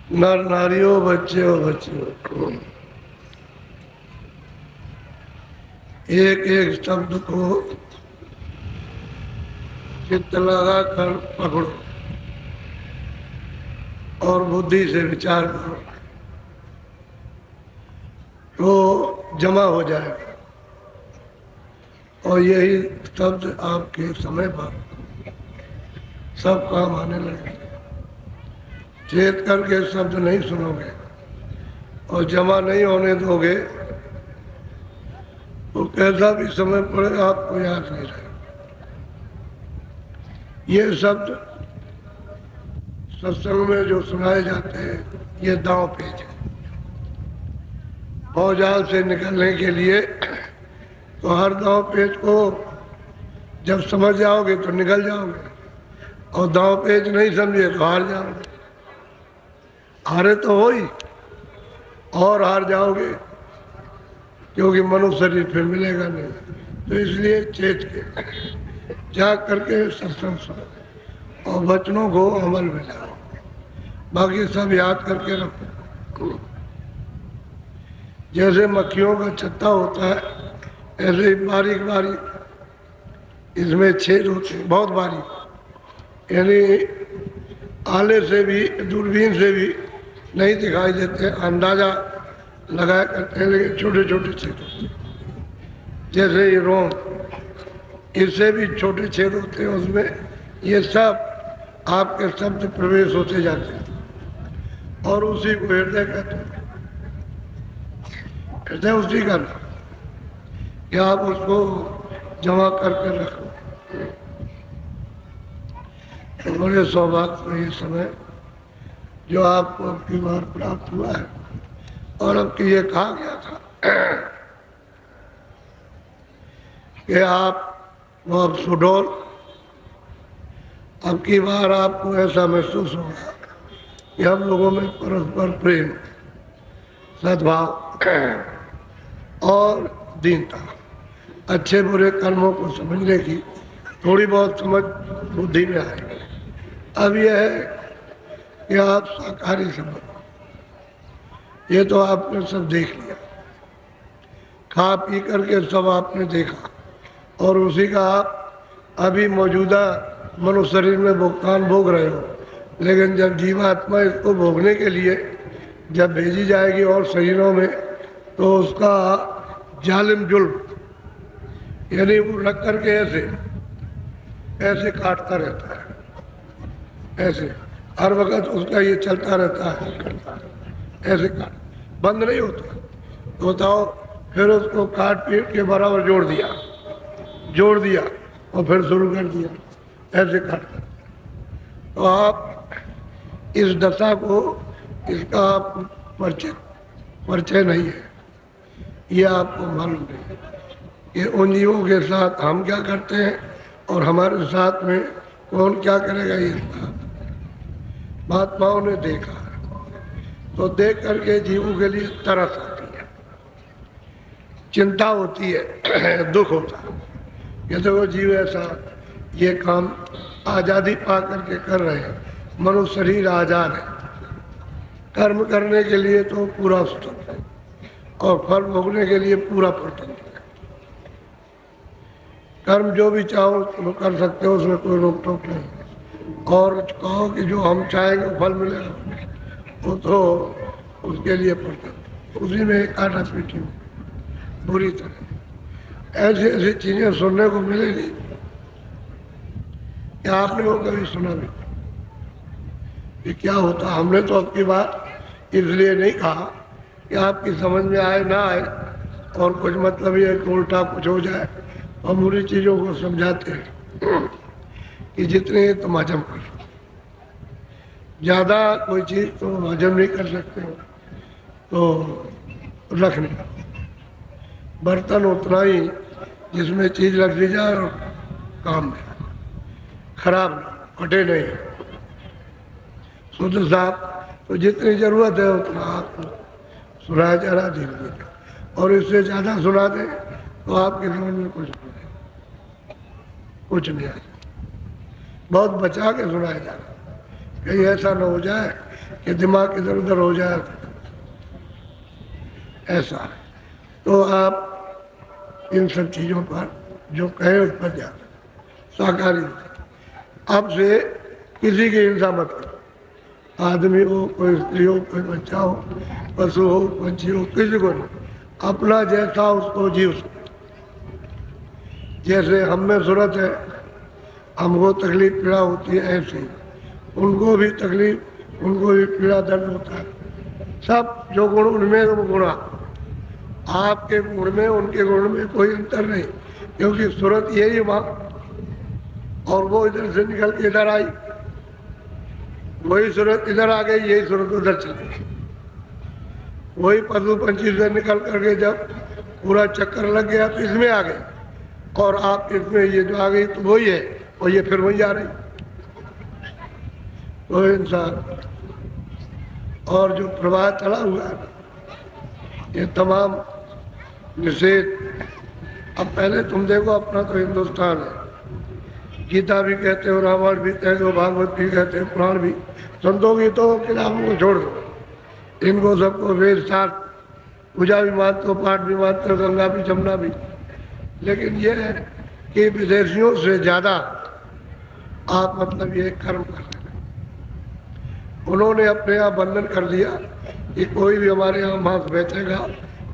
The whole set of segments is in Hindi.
नर नारियों, बच्चे और बच्चियों, एक एक शब्द को चित्त लगा कर पकड़ो और बुद्धि से विचार करो तो जमा हो जाएगा। और यही शब्द आपके समय पर सब काम आने लगे। चेत करके शब्द नहीं सुनोगे और जमा नहीं होने दोगे तो कैसा भी समय पड़े आपको याद नहीं रहेगा। ये शब्द सत्संग में जो सुनाए जाते हैं ये दांव पेच है। भौजाल से निकलने के लिए तो हर दांव पेच को जब समझ जाओगे तो निकल जाओगे, और दांव पेच नहीं समझे तो हार जाओगे। हारे तो हो ही, और हार जाओगे क्योंकि मनुष्य शरीर फिर मिलेगा नहीं। तो इसलिए चेत के जाग करके सत्संग सुनो और वचनों को अमल में लाओ। बाकी सब याद करके रखो। जैसे मक्खियों का छत्ता होता है ऐसे ही बारीक बारीक इसमें छेद होते हैं, बहुत बारीक, यानी आले से भी दूरबीन से भी नहीं दिखाई देते, अंदाजा लगाया करते हैं, लेकिन छोटे छोटे छेद होते हैं। जैसे ये रोम, इससे भी छोटे छेद होते हैं, उसमें ये सब आपके शब्द प्रवेश होते जाते हैं और उसी को हृदय कहते हैं। हृदय उसी का नाम कि आप उसको जमा करके रखो। तो बड़े सौभाग्य में ये समय जो आपको अब की बार प्राप्त हुआ है, और अब की ये कहा गया था कि आप वो अब सुडौल, अब की बार आपको ऐसा महसूस होगा कि हम लोगों में परस्पर प्रेम, सद्भाव और दीनता, अच्छे बुरे कर्मों को समझने की थोड़ी बहुत समझ बुद्धि में आएगी। अब यह है कि आप शाकाहारी समझो। ये तो आपने सब देख लिया, खा पी करके सब आपने देखा, और उसी का आप अभी मौजूदा मनुष्य शरीर में भुगतान भोग रहे हो। लेकिन जब जीवात्मा इसको भोगने के लिए जब भेजी जाएगी और शरीरों में, तो उसका जालिम जुल्म, यानी वो रख करके ऐसे ऐसे काटता रहता है, ऐसे हर वक्त उसका ये चलता रहता है, ऐसे काट, बंद नहीं होता। तो बताओ, फिर उसको काट पीट के बराबर जोड़ दिया और फिर शुरू कर दिया ऐसे काट कर। तो आप इस दशा को, इसका आप परिचय नहीं है, ये आपको मालूम नहीं। ये उन जीवों के साथ हम क्या करते हैं और हमारे साथ में कौन क्या करेगा, ये महात्माओं ने देखा है। तो देख करके जीवों के लिए तरस आती है, चिंता होती है, दुख होता है। ये देखो जीव ऐसा ये काम आज़ादी पा करके कर रहे हैं, मनुष्य शरीर आज़ाद है, कर्म करने के लिए तो पूरा स्वतंत्र है और फल भोगने के लिए पूरा स्वतंत्र है। कर्म जो भी चाहो तो कर सकते हो, उसमें कोई रोक टोक नहीं। और कहो कि जो हम चाहेंगे फल मिलेगा, वो तो उसके लिए स्वतंत्र, उसी में काटा पीटी बुरी तरह। ऐसी ऐसी चीजें सुनने को मिलेगी कि आपने वो कभी सुना नहीं कि क्या होता। हमने तो आपकी बात इसलिए नहीं कहा कि आपकी समझ में आए ना आए, और कुछ मतलब ये कि उल्टा कुछ हो जाए। हम बुरी चीज़ों को समझाते हैं कि जितने तुम हजम कर सकते, ज़्यादा कोई चीज़ तुम हजम नहीं कर सकते हो तो रखने का बर्तन उतना ही जिसमें चीज़ रख दी जाए और काम में खराब ना फटे नहीं, शुद्ध साफ। तो जितनी ज़रूरत है उतना आपको सुनाया जा रहा धीरे धीरे, और इससे ज़्यादा सुना दें तो आपकी समझ में कुछ नहीं आएगा। बहुत बचा के सुनाया जा रहा, कहीं ऐसा न हो जाए कि दिमाग इधर उधर हो जाए, ऐसा है। तो आप इन सब चीज़ों पर जो कहे उस पर ध्यान रखें। शाकाहारी अब से किसी की हिंसा मत करो, आदमी हो, कोई स्त्री हो, कोई बच्चा हो, पशु हो, पंछी हो, किसी को नहीं। अपना जैसा उसको जीव सकते। जैसे हम में सूरत है, हमको तकलीफ पीड़ा होती है, ऐसे ही उनको भी तकलीफ, उनको भी पीड़ा दर्द होता है। सब जो गुण उनमें वो गुणा, आपके गुण में उनके गुण में कोई अंतर नहीं, क्योंकि सूरत यही वहाँ, और वो इधर से निकल के इधर आई, वही सूरत इधर आ गई, यही सूरत उधर चली गई। वही पशु पंछी से निकल करके जब पूरा चक्कर लग गया तो इसमें आ गए, और आप इसमें ये जो आ गई तो वही है, और ये फिर वही आ रही। तो इंसान और जो प्रवाह चला हुआ है, ये तमाम निषेध। अब पहले तुम देखो, अपना तो हिंदुस्तान है, गीता भी कहते हो, रामायण भी कहते हो, भागवत भी कहते हैं, पुराण भी। संतों की तो किताबों को छोड़ दो, इनको सबको वेद शास्त्र, पूजा भी मानते हो, पाठ भी मानते हो, गंगा भी जमुना भी। लेकिन ये है कि विदेशियों से ज़्यादा आप मतलब ये कर्म कर रहे हैं। उन्होंने अपने यहाँ बंधन कर दिया कि कोई भी हमारे यहाँ मांस बेचेगा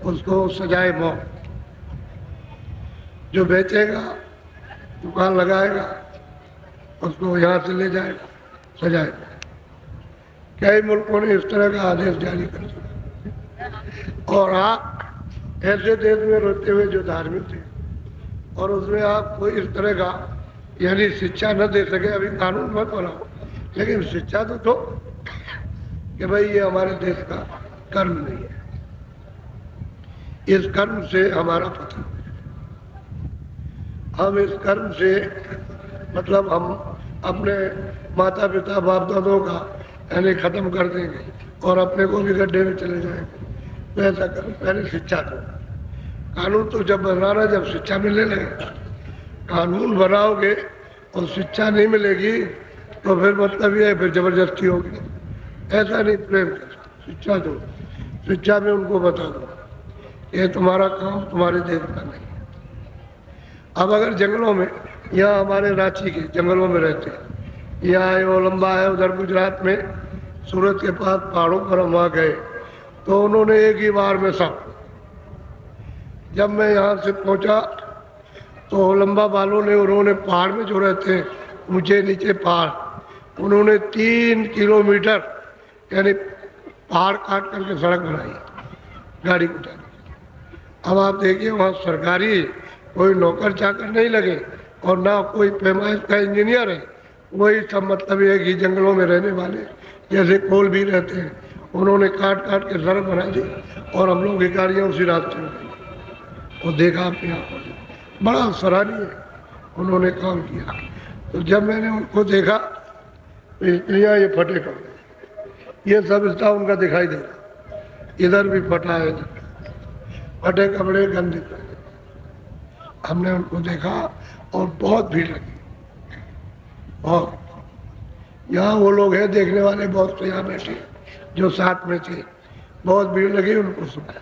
उसको सजाए मौत। जो बेचेगा, दुकान लगाएगा, उसको यहाँ से ले जाएगा, सजाएगा। कई मुल्कों ने इस तरह का आदेश जारी कर दिया, और आप ऐसे देश में रहते हुए जो धार्मिक थे, और उसमें आप कोई इस तरह का यानी शिक्षा न दे सके। अभी कानून मत बनाओ, लेकिन शिक्षा तो दो कि भाई ये हमारे देश का कर्म नहीं है, इस कर्म से हमारा पतन, हम इस कर्म से मतलब हम अपने माता पिता बाप दादों का यानी खत्म कर देंगे और अपने को भी गड्ढे में चले जाएंगे। तो ऐसा कर्म पहले शिक्षा दो। कानून तो जब बनाना, जब शिक्षा मिलने लगे। कानून बनाओगे और शिक्षा नहीं मिलेगी तो फिर मतलब ये है फिर जबरदस्ती होगी। ऐसा नहीं, प्रेम कर, शिक्षा दो, शिक्षा में उनको बता दो ये तुम्हारा काम तुम्हारे देश का नहीं। अब अगर जंगलों में, यहाँ हमारे रांची के जंगलों में रहते हैं, यहाँ है वो लंबा है, उधर गुजरात में सूरत के पास पहाड़ों पर हम वहाँ गए तो उन्होंने एक ही बार में सब, जब मैं यहाँ से पहुँचा तो लंबा वालों ने, उन्होंने पहाड़ में जो रहते हैं ऊंचे नीचे पहाड़, उन्होंने 3 किलोमीटर यानी पहाड़ काट करके सड़क बनाई गाड़ी को जाने। अब आप देखिए वहाँ सरकारी कोई नौकर चाकर नहीं लगे और ना कोई पैमाइश का इंजीनियर है, वही सब मतलब ये कि जंगलों में रहने वाले जैसे कोल भी रहते हैं, उन्होंने काट काट के सड़क बना दी और हम लोग की गाड़ियाँ उसी रास्ते में गई। और देखा आपने यहाँ पर बड़ा सराहनीय उन्होंने काम किया। तो जब मैंने उनको देखा तो यहाँ ये फटे कपड़े, ये सब हिस्सा उनका दिखाई दे रहा, इधर भी फटा है, फटे कपड़े गंदे कपड़े। हमने उनको देखा और बहुत भीड़ लगी, और यहाँ वो लोग हैं देखने वाले बहुत से यहाँ बैठे जो साथ में थे, बहुत भीड़ लगी, उनको सुनाया।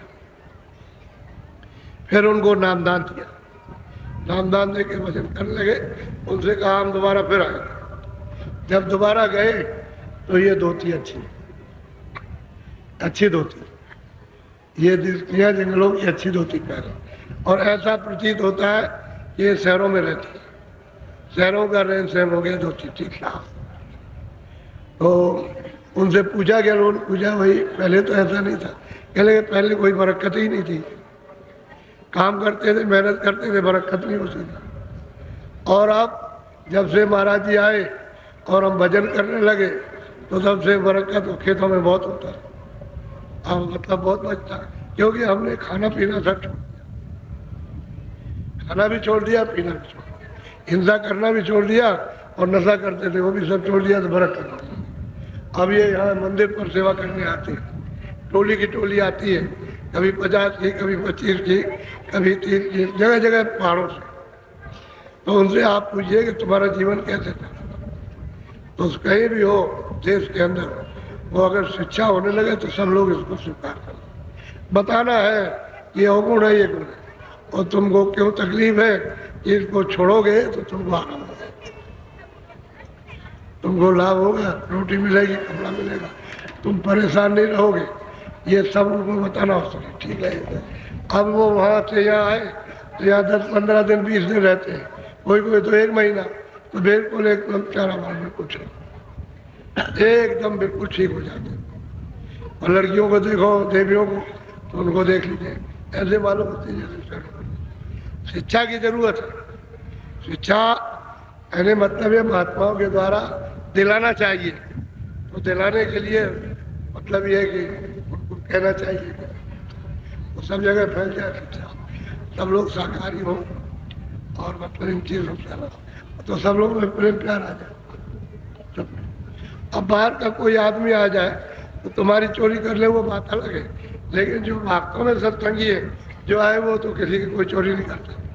फिर उनको नामदान दिया, नामदान दे के भजन करने लगे। उनसे कहा हम दोबारा फिर आए। जब दोबारा गए तो ये धोती अच्छी धोती, ये दिखतियाँ जंगलों की अच्छी धोती पहने, और ऐसा प्रतीत होता है कि ये शहरों में रहती है, शहरों का रहन सहन हो गया धोती ठीक ठाक। तो उनसे पूछा गया, उन्होंने पूछा भाई पहले तो ऐसा नहीं था। कह लगे पहले कोई बरकत ही नहीं थी, काम करते थे, मेहनत करते थे, बरकत नहीं होती थी। और अब जब से महाराज जी आए और हम भजन करने लगे तो तब से बरकत खेतों में बहुत होता है, अब मतलब बहुत बचता है, क्योंकि हमने खाना पीना सब छोड़ दिया, खाना भी छोड़ दिया, पीना भी छोड़ दिया, हिंसा करना भी छोड़ दिया, और नशा करते थे वो भी सब छोड़ दिया, तो बरकत। अब ये यहाँ मंदिर पर सेवा करने आते हैं, टोली की टोली आती है, कभी 50 की, कभी 25 की, कभी 30 की, जगह जगह पहाड़ों से। तो उनसे आप पूछिए कि तुम्हारा जीवन कैसे था, तो कहीं भी हो देश के अंदर, वो अगर शिक्षा होने लगे तो सब लोग इसको स्वीकार करें। बताना है कि ये अवगुण है, ये गुण है, और तुमको क्यों तकलीफ है, इसको छोड़ोगे तो तुमको आराम होगा, तुमको लाभ होगा, रोटी मिलेगी, कपड़ा मिलेगा, तुम परेशान नहीं रहोगे। ये सब उनको बताना हो सके, ठीक है। अब वो वहाँ से यहाँ आए तो यहाँ 10-15 दिन 20 दिन रहते हैं, कोई कोई तो 1 महीना, तो बिल्कुल एकदम चारा मार बिल्कुल एकदम बिल्कुल ठीक हो जाते हैं। और लड़कियों को देखो, देवियों को, तो उनको देख लीजिए, ऐसे मालूम होती है जैसे। शिक्षा की जरूरत है। शिक्षा यानी मतलब ये महात्माओं के द्वारा दिलाना चाहिए, तो दिलाने के लिए मतलब ये है कि उनको कहना चाहिए वो सब जगह फैल जाए शिक्षा, सब लोग शाकाहारी हो और मतलब इन चीज़ों से, तो सब लोग में प्रेम प्यार आ जाए। अब बाहर का कोई आदमी आ जाए तो तुम्हारी चोरी कर ले, वो बात अलग है, लेकिन जो वास्तव में सत्संगी है जो आए वो तो किसी की कोई चोरी नहीं करते।